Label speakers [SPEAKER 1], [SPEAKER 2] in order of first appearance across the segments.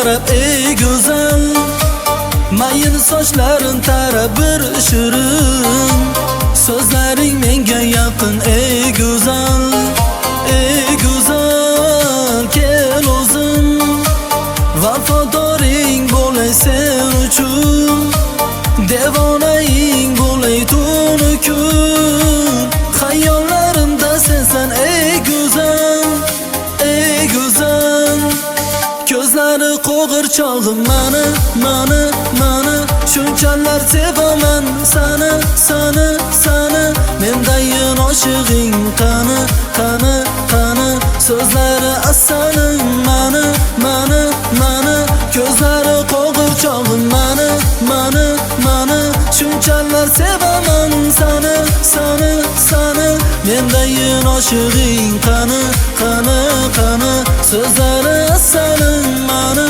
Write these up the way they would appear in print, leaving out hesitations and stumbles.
[SPEAKER 1] qarab ey go'zal, mayin sochlarin tarab bir shirin, so'zlaring menga yaqin ey go'zal, ey go'zal kel o'zim, vafodoring bo'lay sen uchun, devonaing bo'lay tunu kun, xayollarimda sensan ey go'zal, ey go'zal. Ko'zlari qo'g'irchog'im mani, shunchalar sevaman sani, mendayin oshig'ing qani, so'zlari asalim mani, ko'zlari qo'g'irchog'im mani, shunchalar sevaman sani, mendayin oshig'ing qani, so'zlari asalim mani.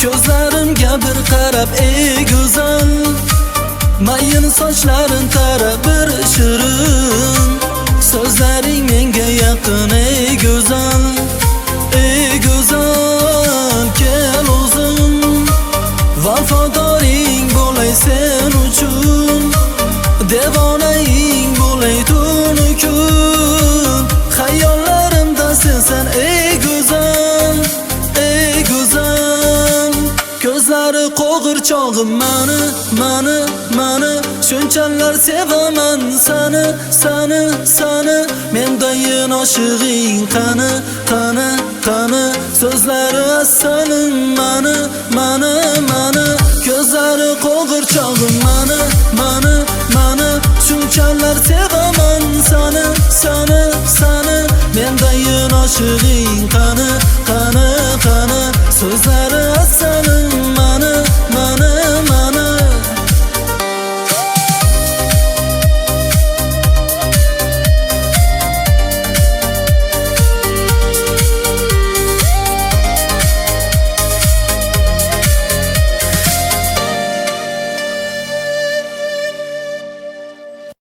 [SPEAKER 1] Ko'zlarimga bir qarab ey go'zal, mayin sochlarin tarab bir shirin, so'zlaring menga yaqin ey go'zal, kel o'zim, vafodoring bo'lay sen uchun, devonaing bo'lay tunu kun, xayollarimda sensan ey go'zal, ey go'zal. Ko'zlari qo'g'irchog'im mani, shunchalar sevaman sani, mendayin oshig'ing qani, so'zlari asalim mani, ko'zlari qo'g'irchog'im mani, shunchalar sevaman sani, mendayin oshig'ing qani, so'zlari